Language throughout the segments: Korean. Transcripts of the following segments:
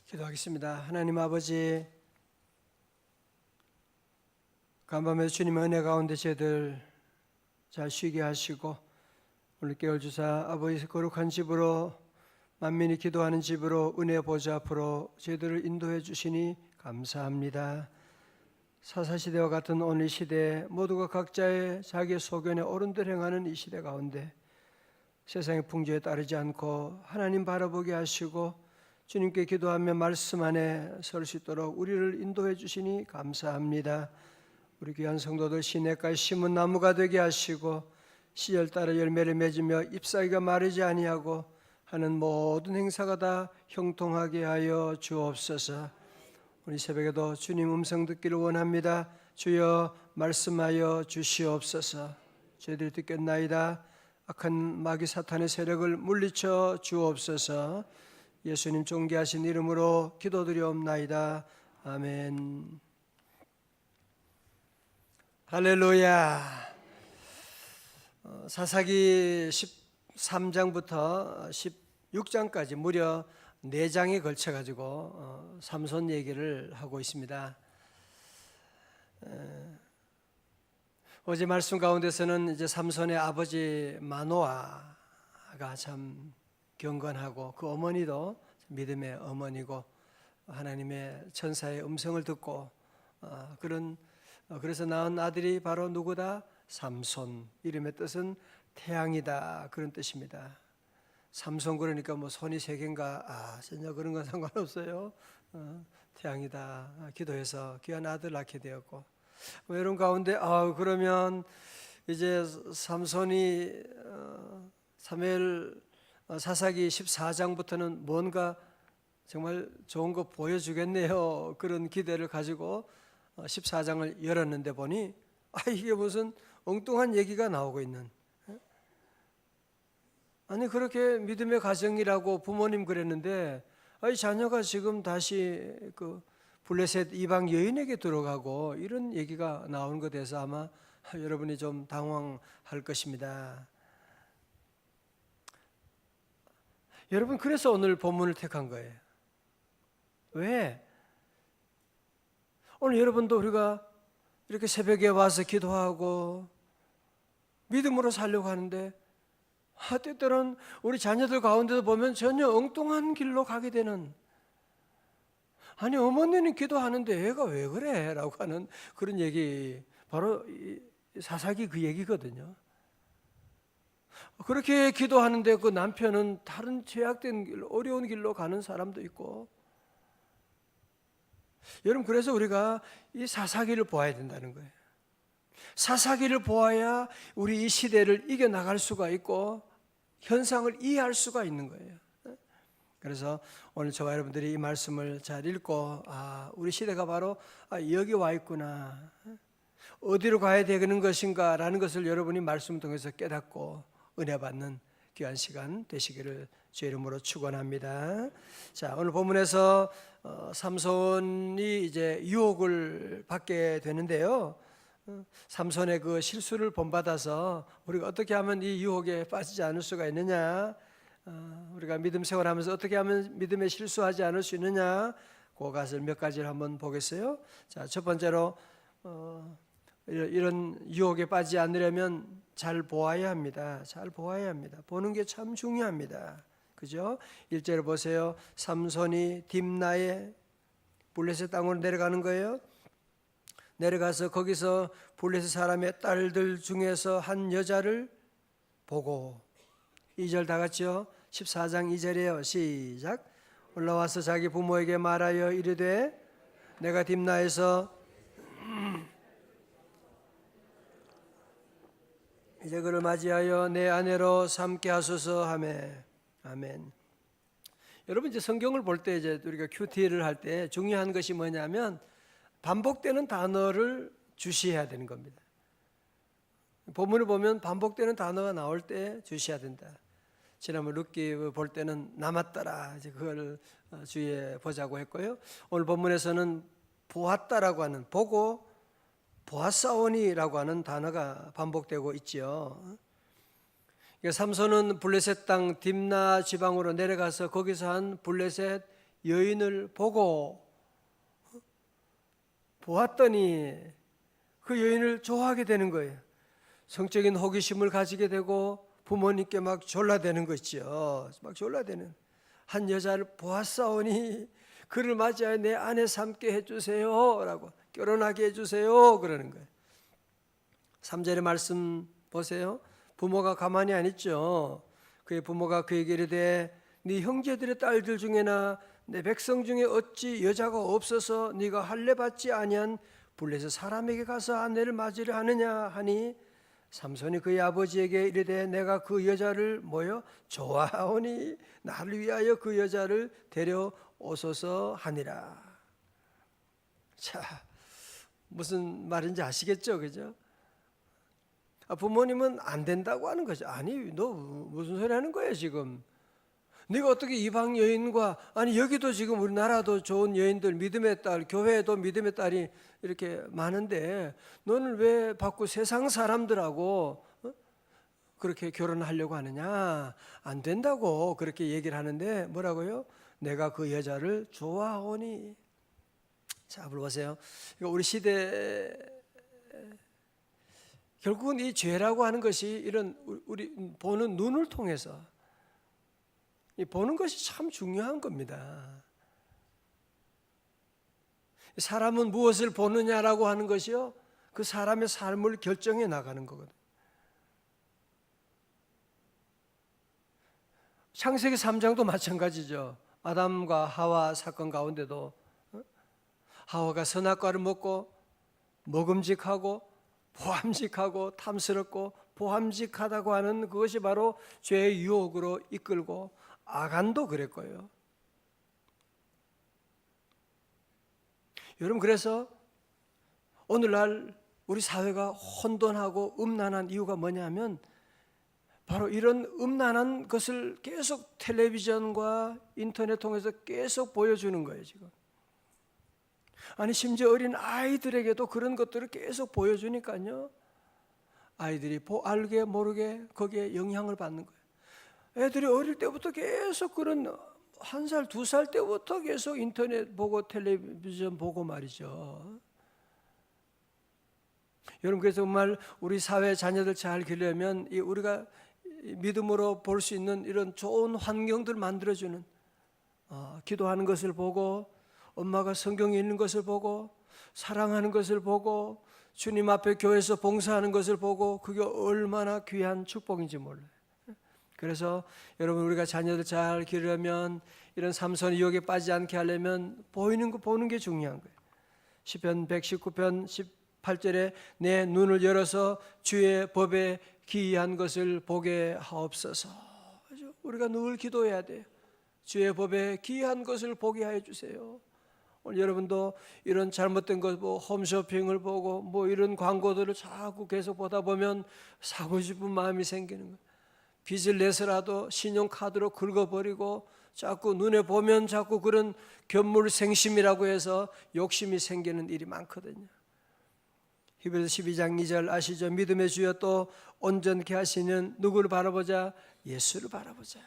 기도하겠습니다. 하나님 아버지, 간밤에 주님의 은혜 가운데 저희들 잘 쉬게 하시고 오늘 깨울 주사 아버지 거룩한 집으로, 만민이 기도하는 집으로, 은혜 보좌 앞으로 저희들을 인도해 주시니 감사합니다. 사사시대와 같은 오늘 시대에 모두가 각자의 자기의 소견에 옳은 대로 행하는 이 시대 가운데 세상의 풍조에 따르지 않고 하나님 바라보게 하시고 주님께 기도하며 말씀 안에 설 수 있도록 우리를 인도해 주시니 감사합니다. 우리 귀한 성도들 시냇가에 심은 나무가 되게 하시고 시절 따라 열매를 맺으며 잎사귀가 마르지 아니하고 하는 모든 행사가 다 형통하게 하여 주옵소서. 우리 새벽에도 주님 음성 듣기를 원합니다. 주여 말씀하여 주시옵소서. 저희들이 듣겠나이다. 악한 마귀 사탄의 세력을 물리쳐 주옵소서. 예수님 존귀하신 이름으로 기도드리옵나이다. 아멘. 할렐루야. 사사기 13장부터 16장까지 무려 4장에 걸쳐가지고 삼손 얘기를 하고 있습니다. 어제 말씀 가운데서는 이제 삼손의 아버지 마노아가 참 경건하고 그 어머니도 믿음의 어머니고 하나님의 천사의 음성을 듣고 그래서 낳은 아들이 바로 누구다? 삼손. 이름의 뜻은 태양이다, 그런 뜻입니다. 삼손 그러니까 뭐 손이 3개인가 전혀 그런 건 상관없어요. 태양이다. 기도해서 귀한 아들 낳게 되었고 이런 가운데 그러면 이제 삼손이 사무엘 사사기 14장부터는 뭔가 정말 좋은 거 보여주겠네요. 그런 기대를 가지고 14장을 열었는데 보니 이게 무슨 엉뚱한 얘기가 나오고 있는. 아니 그렇게 믿음의 가정이라고 부모님 그랬는데 자녀가 지금 다시 그 블레셋 이방 여인에게 들어가고 이런 얘기가 나오는 것에 대해서 아마 여러분이 좀 당황할 것입니다. 여러분, 그래서 오늘 본문을 택한 거예요. 왜? 오늘 여러분도 우리가 이렇게 새벽에 와서 기도하고 믿음으로 살려고 하는데 때때로는 우리 자녀들 가운데도 보면 전혀 엉뚱한 길로 가게 되는, 아니 어머니는 기도하는데 애가 왜 그래? 라고 하는 그런 얘기, 바로 사사기 그 얘기거든요. 그렇게 기도하는데 그 남편은 다른 죄악된 길, 어려운 길로 가는 사람도 있고. 여러분, 그래서 우리가 이 사사기를 보아야 된다는 거예요. 사사기를 보아야 우리 이 시대를 이겨나갈 수가 있고 현상을 이해할 수가 있는 거예요. 그래서 오늘 저와 여러분들이 이 말씀을 잘 읽고 우리 시대가 바로 여기 와 있구나, 어디로 가야 되는 것인가 라는 것을 여러분이 말씀을 통해서 깨닫고 은혜 받는 귀한 시간 되시기를 주의 이름으로 축원합니다. 자, 오늘 본문에서 삼손이 이제 유혹을 받게 되는데요. 삼손의 그 실수를 본받아서 우리가 어떻게 하면 이 유혹에 빠지지 않을 수가 있느냐, 우리가 믿음 생활하면서 어떻게 하면 믿음에 실수하지 않을 수 있느냐, 그것을 몇 가지를 한번 보겠어요. 자, 첫 번째로 이런 유혹에 빠지지 않으려면 잘 보아야 합니다. 잘 보아야 합니다. 보는 게 참 중요합니다. 그죠? 1절을 보세요. 삼손이 딥나의 블레셋 땅으로 내려가는 거예요. 내려가서 거기서 블레셋 사람의 딸들 중에서 한 여자를 보고, 2절 다 같이요. 14장 2절이에요. 시작. 올라와서 자기 부모에게 말하여 이르되 내가 딥나에서 이제 그를 맞이하여 내 아내로 삼게 하소서 하매. 아멘. 여러분, 이제 성경을 볼 때 이제 우리가 큐티를 할 때 중요한 것이 뭐냐면 반복되는 단어를 주시해야 되는 겁니다. 본문을 보면 반복되는 단어가 나올 때 주시해야 된다. 지난번 룻기 볼 때는 남았더라, 이제 그걸 주의해 보자고 했고요. 오늘 본문에서는 보았다라고 하는, 보고 보았사오니라고 하는 단어가 반복되고 있지요. 삼손은 블레셋 땅 딥나 지방으로 내려가서 거기서 한 블레셋 여인을 보았더니 그 여인을 좋아하게 되는 거예요. 성적인 호기심을 가지게 되고 부모님께 막 졸라대는 거죠. 막 졸라대는. 한 여자를 보았사오니 그를 맞이하여 내 아내 삼게 해주세요 라고, 결혼하게 해주세요 그러는 거예요. 3절의 말씀 보세요. 부모가 가만히 안 있죠. 그의 부모가 그에게 이르되 네 형제들의 딸들 중에나 내 백성 중에 어찌 여자가 없어서 네가 할례 받지 아니한 블레셋 사람에게 가서 아내를 맞으려 하느냐 하니, 삼손이 그의 아버지에게 이르되 내가 그 여자를 좋아하오니 나를 위하여 그 여자를 데려오소서 하니라. 자, 무슨 말인지 아시겠죠? 그죠? 부모님은 안 된다고 하는 거죠. 아니, 너 무슨 소리 하는 거야 지금? 네가 어떻게 이방 여인과, 아니 여기도 지금 우리나라도 좋은 여인들, 믿음의 딸, 교회에도 믿음의 딸이 이렇게 많은데 너는 왜 자꾸 세상 사람들하고 그렇게 결혼하려고 하느냐? 안 된다고 그렇게 얘기를 하는데 뭐라고요? 내가 그 여자를 좋아하오니. 자, 보세요. 우리 시대 결국은 이 죄라고 하는 것이 이런 우리 보는 눈을 통해서, 이 보는 것이 참 중요한 겁니다. 사람은 무엇을 보느냐라고 하는 것이요, 그 사람의 삶을 결정해 나가는 거거든요. 창세기 3장도 마찬가지죠. 아담과 하와 사건 가운데도 하와가 선악과를 먹고 먹음직하고 보암직하고 탐스럽고 보암직하다고 하는 그것이 바로 죄의 유혹으로 이끌고, 아간도 그랬고요. 여러분, 그래서 오늘날 우리 사회가 혼돈하고 음란한 이유가 뭐냐면 바로 이런 음란한 것을 계속 텔레비전과 인터넷 통해서 계속 보여주는 거예요 지금. 아니 심지어 어린 아이들에게도 그런 것들을 계속 보여주니까요, 아이들이 알게 모르게 거기에 영향을 받는 거예요. 애들이 어릴 때부터 계속 그런, 1살, 2살 때부터 계속 인터넷 보고 텔레비전 보고 말이죠. 여러분, 그래서 정말 우리 사회 자녀들 잘 기르려면 우리가 믿음으로 볼 수 있는 이런 좋은 환경들 만들어주는, 기도하는 것을 보고, 엄마가 성경에 있는 것을 보고, 사랑하는 것을 보고, 주님 앞에 교회에서 봉사하는 것을 보고, 그게 얼마나 귀한 축복인지 몰라요. 그래서 여러분, 우리가 자녀들 잘 기르려면, 이런 삼손의 유혹에 빠지지 않게 하려면 보이는 거 보는 게 중요한 거예요. 시편 119편 18절에 내 눈을 열어서 주의 법에 기이한 것을 보게 하옵소서. 우리가 늘 기도해야 돼요. 주의 법에 기이한 것을 보게 하여 주세요. 오늘 여러분도 이런 잘못된 것, 홈쇼핑을 보고 이런 광고들을 자꾸 계속 보다 보면 사고 싶은 마음이 생기는 거예요. 빚을 내서라도 신용카드로 긁어버리고 자꾸 눈에 보면 자꾸 그런 견물생심이라고 해서 욕심이 생기는 일이 많거든요. 히브리서 12장 2절 아시죠? 믿음의 주여 또 온전케 하시는 누구를 바라보자? 예수를 바라보자.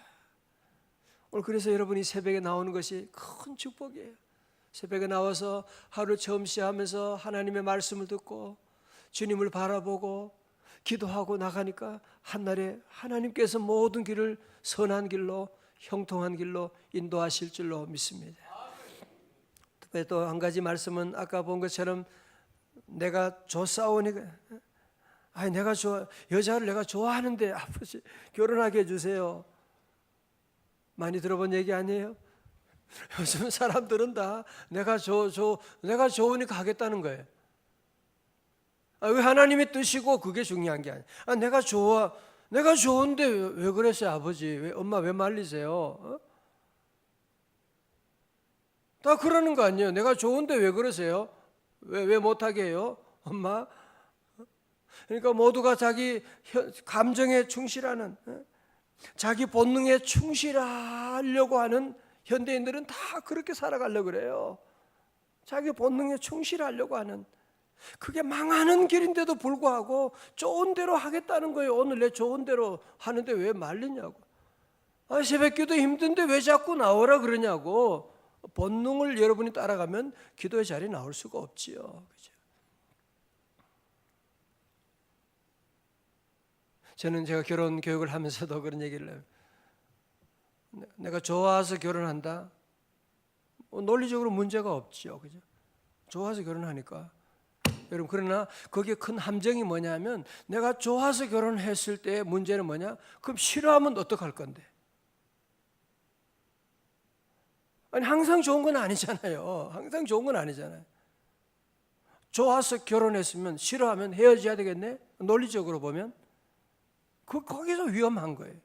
오늘 그래서 여러분이 새벽에 나오는 것이 큰 축복이에요. 새벽에 나와서 하루 처음 시작하면서 하나님의 말씀을 듣고 주님을 바라보고 기도하고 나가니까 한날에 하나님께서 모든 길을 선한 길로, 형통한 길로 인도하실 줄로 믿습니다. 또 한 가지 말씀은 아까 본 것처럼 내가 좋사오니, 내가 여자를 내가 좋아하는데 아버지 결혼하게 해주세요. 많이 들어본 얘기 아니에요? 요즘 사람들은 다 내가 좋으니까 하겠다는 거예요. 왜 하나님의 뜻이고 그게 중요한 게 아니에요. 내가 좋은데 왜 그랬어요 아버지? 엄마 왜 말리세요? 다 그러는 거 아니에요. 내가 좋은데 왜 그러세요? 왜 못하게 해요? 엄마? 그러니까 모두가 자기 감정에 충실하는, 자기 본능에 충실하려고 하는 현대인들은 다 그렇게 살아가려고 그래요. 자기 본능에 충실하려고 하는, 그게 망하는 길인데도 불구하고 좋은 대로 하겠다는 거예요. 오늘 내 좋은 대로 하는데 왜 말리냐고. 새벽기도 힘든데 왜 자꾸 나오라 그러냐고. 본능을 여러분이 따라가면 기도의 자리에 나올 수가 없지요. 그죠? 저는 제가 결혼 교육을 하면서도 그런 얘기를 해요. 내가 좋아서 결혼한다? 논리적으로 문제가 없죠. 그죠? 좋아서 결혼하니까. 여러분, 그러나 거기에 큰 함정이 뭐냐면, 내가 좋아서 결혼했을 때 문제는 뭐냐? 그럼 싫어하면 어떡할 건데? 아니, 항상 좋은 건 아니잖아요. 항상 좋은 건 아니잖아요. 좋아서 결혼했으면 싫어하면 헤어져야 되겠네? 논리적으로 보면. 거기서 위험한 거예요.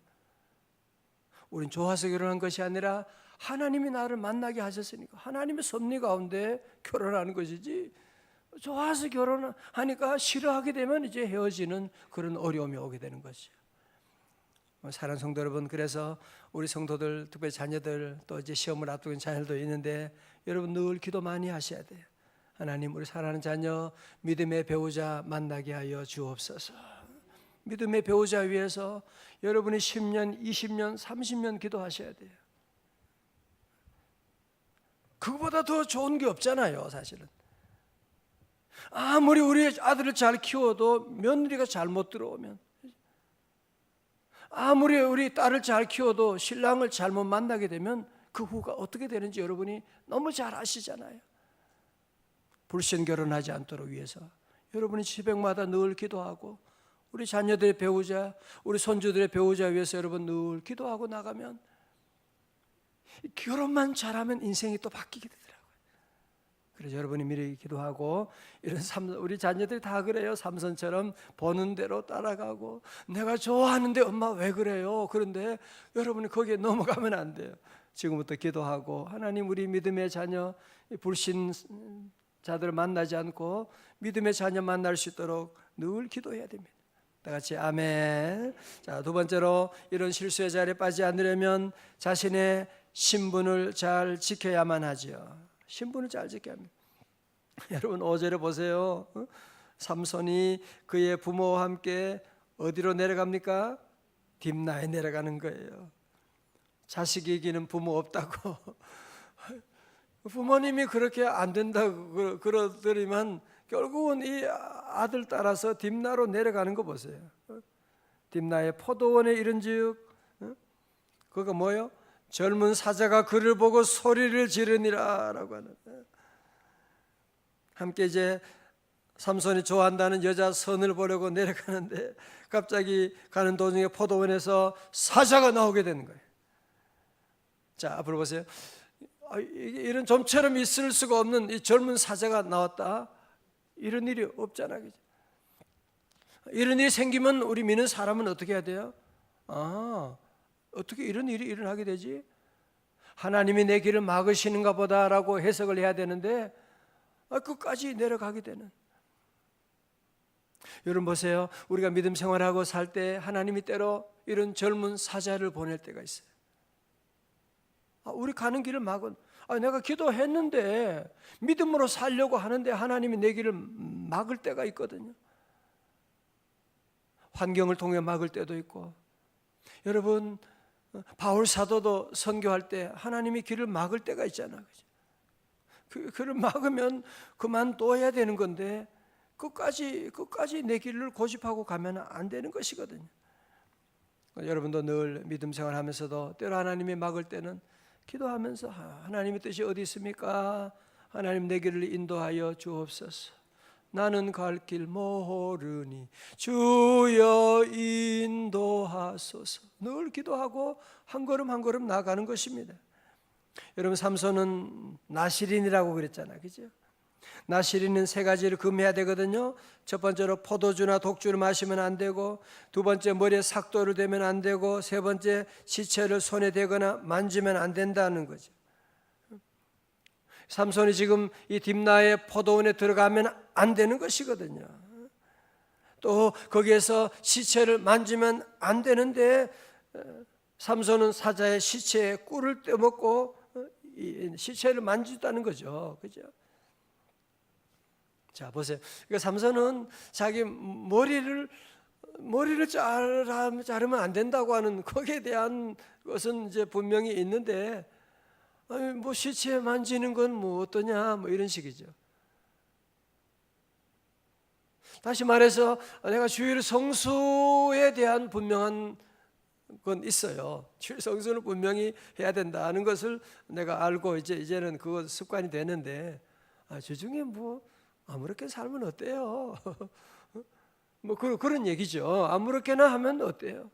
우린 좋아서 결혼한 것이 아니라 하나님이 나를 만나게 하셨으니까 하나님의 섭리 가운데 결혼하는 것이지, 좋아서 결혼하니까 싫어하게 되면 이제 헤어지는 그런 어려움이 오게 되는 거죠. 사랑하는 성도 여러분, 그래서 우리 성도들, 특별히 자녀들, 또 이제 시험을 앞두고 있는 자녀들도 있는데, 여러분 늘 기도 많이 하셔야 돼요. 하나님, 우리 사랑하는 자녀 믿음의 배우자 만나게 하여 주옵소서. 믿음의 배우자 위해서 여러분이 10년, 20년, 30년 기도하셔야 돼요. 그거보다 더 좋은 게 없잖아요, 사실은. 아무리 우리 아들을 잘 키워도 며느리가 잘못 들어오면, 아무리 우리 딸을 잘 키워도 신랑을 잘못 만나게 되면 그 후가 어떻게 되는지 여러분이 너무 잘 아시잖아요. 불신 결혼하지 않도록 위해서 여러분이 새벽마다 늘 기도하고, 우리 자녀들의 배우자, 우리 손주들의 배우자 위해서 여러분 늘 기도하고 나가면, 결혼만 잘하면 인생이 또 바뀌게 되더라고요. 그래서 여러분이 미리 기도하고, 우리 자녀들이 다 그래요. 삼손처럼 보는 대로 따라가고, 내가 좋아하는데 엄마 왜 그래요? 그런데 여러분이 거기에 넘어가면 안 돼요. 지금부터 기도하고, 하나님, 우리 믿음의 자녀 불신자들을 만나지 않고 믿음의 자녀 만날 수 있도록 늘 기도해야 됩니다. 다 같이 아멘. 자, 두 번째로, 이런 실수의 자리에 빠지지 않으려면 자신의 신분을 잘 지켜야만 하죠. 신분을 잘 지켜야 합니다. 여러분 5절에 보세요. 삼손이 그의 부모와 함께 어디로 내려갑니까? 딥나에 내려가는 거예요. 자식이 이기는 부모 없다고. 부모님이 그렇게 안 된다고 그러더니만 결국은 이 아들 따라서 딥나로 내려가는 거 보세요. 딥나의 포도원에 이른즉, 그거 뭐예요? 젊은 사자가 그를 보고 소리를 지르니라 라고 하는. 함께 이제 삼손이 좋아한다는 여자 선을 보려고 내려가는데, 갑자기 가는 도중에 포도원에서 사자가 나오게 되는 거예요. 자, 앞으로 보세요. 이런 좀처럼 있을 수가 없는 이 젊은 사자가 나왔다. 이런 일이 없잖아, 그죠? 이런 일이 생기면 우리 믿는 사람은 어떻게 해야 돼요? 어떻게 이런 일이 일어나게 되지? 하나님이 내 길을 막으시는가 보다라고 해석을 해야 되는데, 끝까지 내려가게 되는. 여러분 보세요. 우리가 믿음 생활하고 살 때 하나님이 때로 이런 젊은 사자를 보낼 때가 있어요. 우리 가는 길을 막은, 내가 기도했는데 믿음으로 살려고 하는데 하나님이 내 길을 막을 때가 있거든요. 환경을 통해 막을 때도 있고, 여러분 바울 사도도 선교할 때 하나님이 길을 막을 때가 있잖아, 그죠? 그를 막으면 그만둬야 되는 건데 끝까지 내 길을 고집하고 가면 안 되는 것이거든요. 여러분도 늘 믿음 생활하면서도 때로 하나님이 막을 때는 기도하면서, 하나님의 뜻이 어디 있습니까? 하나님 내 길을 인도하여 주옵소서. 나는 갈 길 모르니 주여 인도하소서. 늘 기도하고 한 걸음 한 걸음 나아가는 것입니다. 여러분 삼손은 나시린이라고 그랬잖아요, 그죠? 나시린은 세 가지를 금해야 되거든요. 첫 번째로 포도주나 독주를 마시면 안 되고, 두 번째 머리에 삭도를 대면 안 되고, 세 번째 시체를 손에 대거나 만지면 안 된다는 거죠. 삼손이 지금 이 딥나의 포도원에 들어가면 안 되는 것이거든요. 또 거기에서 시체를 만지면 안 되는데, 삼손은 사자의 시체에 꿀을 떼먹고 시체를 만지다는 거죠, 그죠? 자, 보세요. 그러니까 삼손은 자기 머리를 자르면 안 된다고 하는 거기에 대한 것은 이제 분명히 있는데, 아니, 뭐 시체 만지는 건 뭐 어떠냐, 뭐 이런 식이죠. 다시 말해서 내가 주일 성수에 대한 분명한 건 있어요. 주일 성수는 분명히 해야 된다는 것을 내가 알고 이제는 그거 습관이 되는데, 주중에 뭐 아무렇게 살면 어때요? 뭐 그런 얘기죠. 아무렇게나 하면 어때요?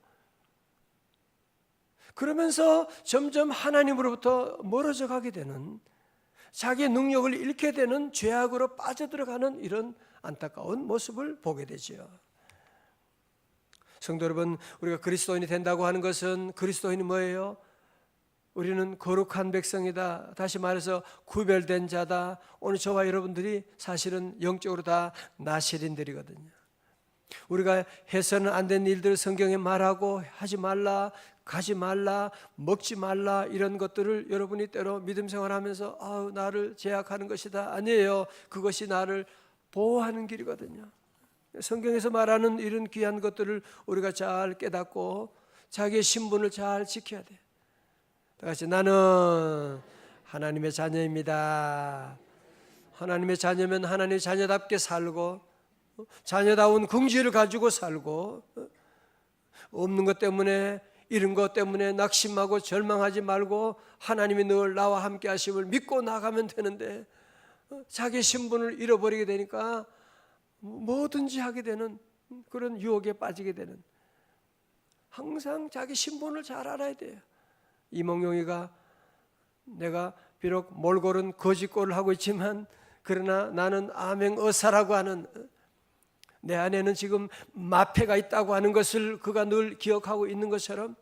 그러면서 점점 하나님으로부터 멀어져 가게 되는, 자기의 능력을 잃게 되는, 죄악으로 빠져들어가는 이런 안타까운 모습을 보게 되죠. 성도 여러분, 우리가 그리스도인이 된다고 하는 것은, 그리스도인이 뭐예요? 우리는 거룩한 백성이다. 다시 말해서 구별된 자다. 오늘 저와 여러분들이 사실은 영적으로 다 나실인들이거든요. 우리가 해서는 안 되는 일들을 성경에 말하고, 하지 말라, 가지 말라, 먹지 말라, 이런 것들을 여러분이 때로 믿음 생활하면서 나를 제약하는 것이다. 아니에요. 그것이 나를 보호하는 길이거든요. 성경에서 말하는 이런 귀한 것들을 우리가 잘 깨닫고 자기의 신분을 잘 지켜야 돼요. 다 같이, 나는 하나님의 자녀입니다. 하나님의 자녀면 하나님의 자녀답게 살고, 자녀다운 긍지를 가지고 살고, 없는 것 때문에, 잃은 것 때문에 낙심하고 절망하지 말고 하나님이 늘 나와 함께 하심을 믿고 나가면 되는데, 자기 신분을 잃어버리게 되니까 뭐든지 하게 되는 그런 유혹에 빠지게 되는, 항상 자기 신분을 잘 알아야 돼요. 이몽룡이가, 내가 비록 몰골은 거짓골을 하고 있지만 그러나 나는 암행어사라고 하는, 내 안에는 지금 마패가 있다고 하는 것을 그가 늘 기억하고 있는 것처럼,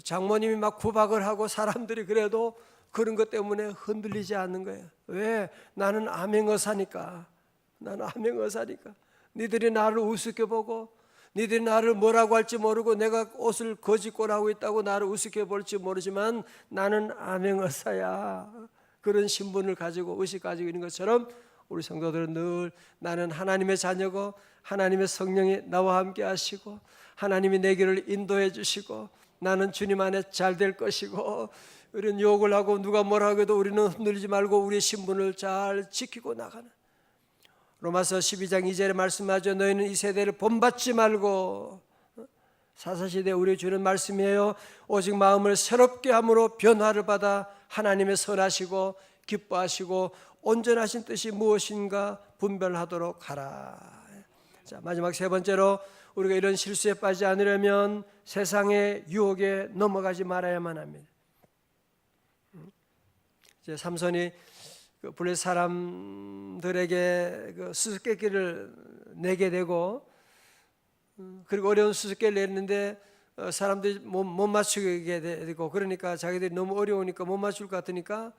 장모님이 막 구박을 하고 사람들이 그래도 그런 것 때문에 흔들리지 않는 거예요. 왜? 나는 암행어사니까. 나는 암행어사니까. 니들이 나를 우습게 보고, 니들이 나를 뭐라고 할지 모르고, 내가 옷을 거짓골하고 있다고 나를 우습게 볼지 모르지만 나는 암행어사야. 그런 신분을 가지고, 의식 가지고 있는 것처럼 우리 성도들은 늘 나는 하나님의 자녀고, 하나님의 성령이 나와 함께 하시고, 하나님이 내 길을 인도해 주시고, 나는 주님 안에 잘 될 것이고, 이런 욕을 하고 누가 뭐라고 해도 우리는 흔들리지 말고 우리의 신분을 잘 지키고 나가는, 로마서 12장 2절의 말씀하죠. 너희는 이 세대를 본받지 말고, 사사시대에 우리 주는 말씀이에요. 오직 마음을 새롭게 함으로 변화를 받아 하나님의 선하시고 기뻐하시고 온전하신 뜻이 무엇인가 분별하도록 하라. 자, 마지막 세 번째로, 우리가 이런 실수에 빠지지 않으려면 세상의 유혹에 넘어가지 말아야만 합니다. 이제 삼손이 그 블레셋 사람들에게 그 수수께끼를 내게 되고, 그리고 어려운 수수께끼를 냈는데 사람들이 못 맞추게 되고, 그러니까 자기들이 너무 어려우니까 못 맞출 것 같으니까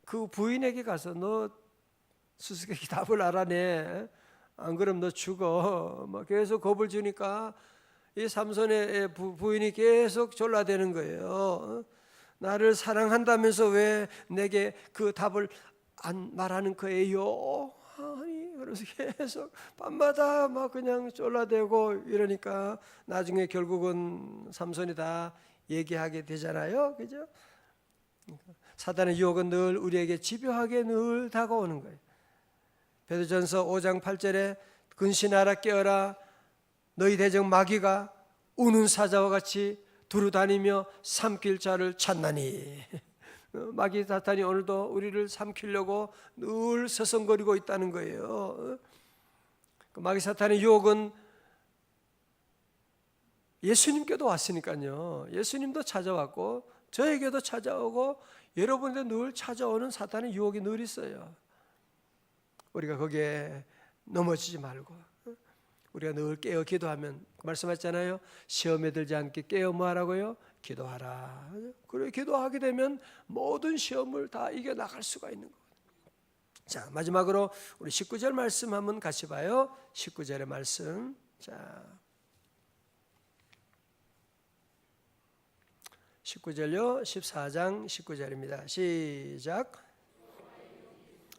그 부인에게 가서, 너 수수께끼 답을 알아내, 안 그럼 너 죽어, 막 계속 겁을 주니까 이 삼손의 부인이 계속 졸라대는 거예요. 나를 사랑한다면서 왜 내게 그 답을 안 말하는 거예요? 아니, 그래서 계속 밤마다 막 그냥 졸라대고 이러니까 나중에 결국은 삼손이 다 얘기하게 되잖아요. 그죠? 사단의 유혹은 늘 우리에게 집요하게 늘 다가오는 거예요. 베드로전서 5장 8절에 근신하라, 깨어라, 너희 대적 마귀가 우는 사자와 같이 두루다니며 삼킬 자를 찾나니. 마귀 사탄이 오늘도 우리를 삼키려고 늘 서성거리고 있다는 거예요. 마귀 사탄의 유혹은 예수님께도 왔으니까요. 예수님도 찾아왔고 저에게도 찾아오고 여러분도 늘 찾아오는 사탄의 유혹이 늘 있어요. 우리가 거기에 넘어지지 말고, 우리가 늘 깨어 기도하면, 말씀하셨잖아요. 시험에 들지 않게 깨어 뭐하라고요? 기도하라. 그래, 기도하게 되면 모든 시험을 다 이겨나갈 수가 있는 거예요. 자, 마지막으로 우리 19절 말씀 한번 같이 봐요. 19절의 말씀. 자, 19절요. 14장 19절입니다. 시작.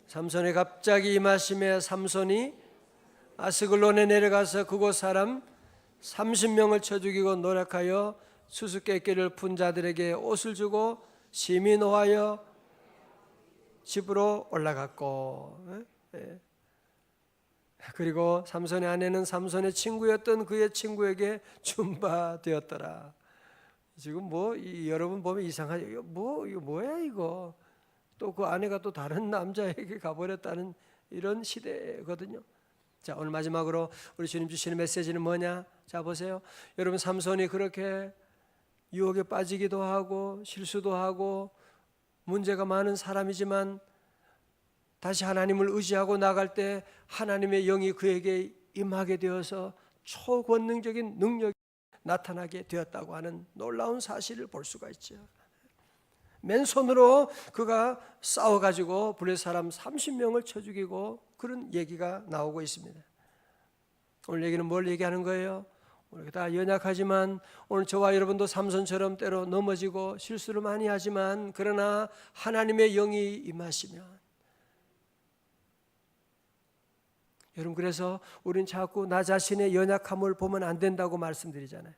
삼손이 갑자기 임하심에 삼손이 아스글론에 내려가서 그곳 사람 30명을 쳐 죽이고 노력하여 수수께끼를 푼 자들에게 옷을 주고 심히 노하여 집으로 올라갔고, 그리고 삼손의 아내는 삼손의 친구였던 그의 친구에게 준 바 되었더라. 지금 여러분 보면 이상하죠. 이거 뭐야 이거? 또 그 아내가 또 다른 남자에게 가버렸다는 이런 시대거든요. 자, 오늘 마지막으로 우리 주님 주시는 메시지는 뭐냐? 자, 보세요. 여러분, 삼손이 그렇게 유혹에 빠지기도 하고 실수도 하고 문제가 많은 사람이지만 다시 하나님을 의지하고 나갈 때 하나님의 영이 그에게 임하게 되어서 초권능적인 능력이 나타나게 되었다고 하는 놀라운 사실을 볼 수가 있죠. 맨손으로 그가 싸워가지고 블레셋 사람 30명을 쳐 죽이고 그런 얘기가 나오고 있습니다. 오늘 얘기는 뭘 얘기하는 거예요? 우리가 다 연약하지만 오늘 저와 여러분도 삼손처럼 때로 넘어지고 실수를 많이 하지만 그러나 하나님의 영이 임하시면 여러분, 그래서 우리는 자꾸 나 자신의 연약함을 보면 안 된다고 말씀드리잖아요.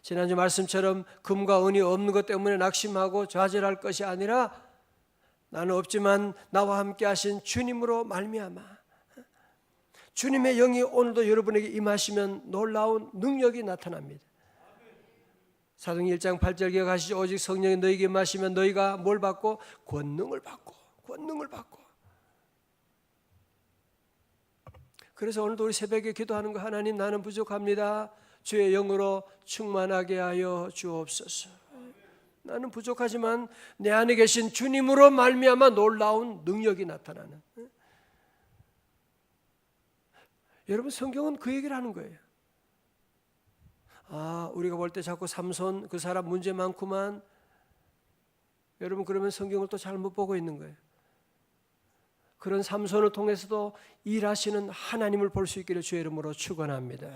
지난주 말씀처럼 금과 은이 없는 것 때문에 낙심하고 좌절할 것이 아니라 나는 없지만 나와 함께 하신 주님으로 말미암아 주님의 영이 오늘도 여러분에게 임하시면 놀라운 능력이 나타납니다. 사도행전 1장 8절 기억하시죠? 오직 성령이 너희에게 임하시면 너희가 뭘 받고? 권능을 받고. 그래서 오늘도 우리 새벽에 기도하는 거, 하나님 나는 부족합니다. 주의 영으로 충만하게 하여 주옵소서. 나는 부족하지만 내 안에 계신 주님으로 말미암아 놀라운 능력이 나타나는. 여러분, 성경은 그 얘기를 하는 거예요. 우리가 볼 때 자꾸 삼손 그 사람 문제 많구만. 여러분, 그러면 성경을 또 잘못 보고 있는 거예요. 그런 삼손을 통해서도 일하시는 하나님을 볼 수 있기를 주의 이름으로 축원합니다.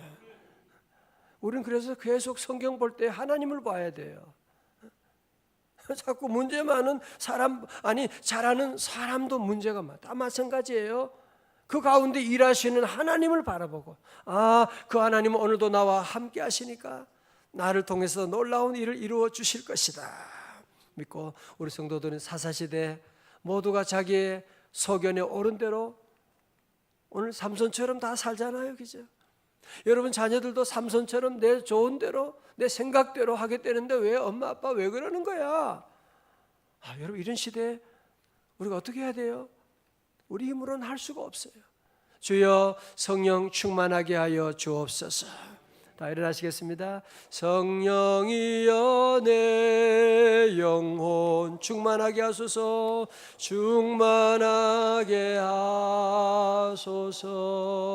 우리는 그래서 계속 성경 볼 때 하나님을 봐야 돼요. 자꾸 문제 많은 사람, 잘하는 사람도 문제가 많다. 다 마찬가지예요. 그 가운데 일하시는 하나님을 바라보고 그 하나님은 오늘도 나와 함께 하시니까 나를 통해서 놀라운 일을 이루어 주실 것이다 믿고 우리 성도들은 사사시대 모두가 자기의 소견에 옳은 대로 오늘 삼손처럼 다 살잖아요, 그죠? 여러분 자녀들도 삼손처럼 내 좋은 대로 내 생각대로 하게 되는데 왜 엄마 아빠 왜 그러는 거야? 여러분, 이런 시대에 우리가 어떻게 해야 돼요? 우리 힘으로는 할 수가 없어요. 주여 성령 충만하게 하여 주옵소서. 다 일어나시겠습니다. 성령이여 내 영혼 충만하게 하소서. 충만하게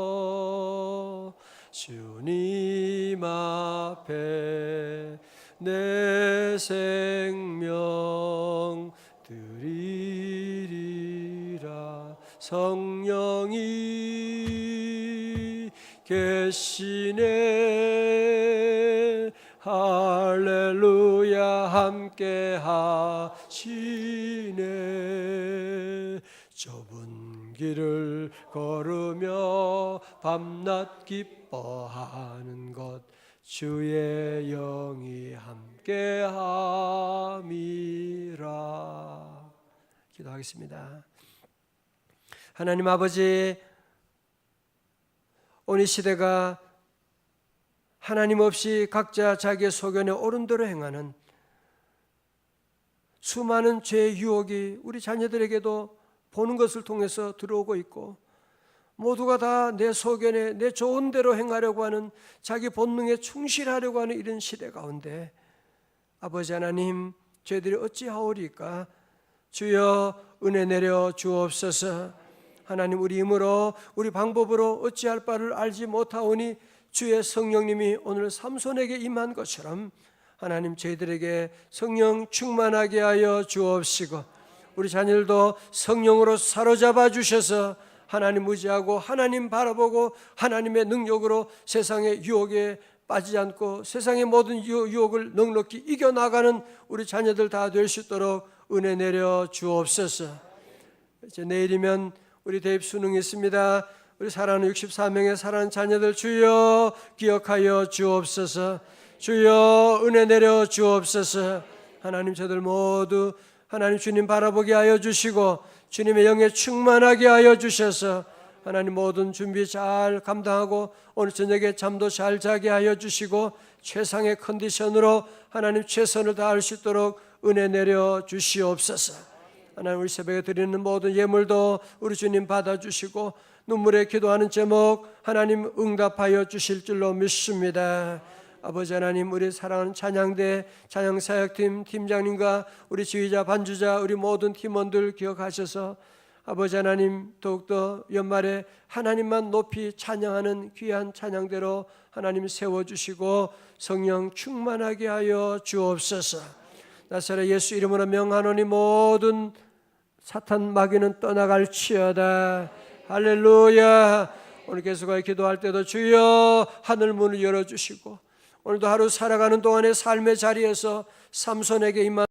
하소서. 주님 앞에 내 생명 드리리라. 성령이 계시네. 할렐루야 함께 하시네. 좁은 길을 걸으며 밤낮 기뻐하는 것 주의 영이 함께 함이라. 기도하겠습니다. 하나님 아버지, 오늘 시대가 하나님 없이 각자 자기의 소견에 옳은 대로 행하는 수많은 죄의 유혹이 우리 자녀들에게도 보는 것을 통해서 들어오고 있고 모두가 다 내 소견에 내 좋은 대로 행하려고 하는 자기 본능에 충실하려고 하는 이런 시대 가운데 아버지 하나님, 저희들이 어찌하오리까? 주여 은혜 내려 주옵소서. 하나님, 우리 힘으로 우리 방법으로 어찌할 바를 알지 못하오니 주의 성령님이 오늘 삼손에게 임한 것처럼 하나님 저희들에게 성령 충만하게 하여 주옵시고 우리 자녀들도 성령으로 사로잡아 주셔서 하나님 의지하고 하나님 바라보고 하나님의 능력으로 세상의 유혹에 빠지지 않고 세상의 모든 유혹을 넉넉히 이겨나가는 우리 자녀들 다 될 수 있도록 은혜 내려 주옵소서. 이제 내일이면 우리 대입 수능이 있습니다. 우리 사랑하는 64명의 사랑하는 자녀들 주여 기억하여 주옵소서. 주여 은혜 내려 주옵소서. 하나님 저들 모두 하나님 주님 바라보게 하여 주시고 주님의 영에 충만하게 하여 주셔서 하나님 모든 준비 잘 감당하고 오늘 저녁에 잠도 잘 자게 하여 주시고 최상의 컨디션으로 하나님 최선을 다할 수 있도록 은혜 내려 주시옵소서. 하나님 우리 새벽에 드리는 모든 예물도 우리 주님 받아주시고 눈물에 기도하는 제목 하나님 응답하여 주실 줄로 믿습니다. 아버지 하나님 우리 사랑하는 찬양대 찬양사역팀 팀장님과 우리 지휘자 반주자 우리 모든 팀원들 기억하셔서 아버지 하나님 더욱더 연말에 하나님만 높이 찬양하는 귀한 찬양대로 하나님 세워주시고 성령 충만하게 하여 주옵소서. 나사렛 예수 이름으로 명하노니 모든 사탄 마귀는 떠나갈지어다. 할렐루야. 오늘 계속하여 기도할 때도 주여 하늘 문을 열어주시고 오늘도 하루 살아가는 동안의 삶의 자리에서 삼손에게 임한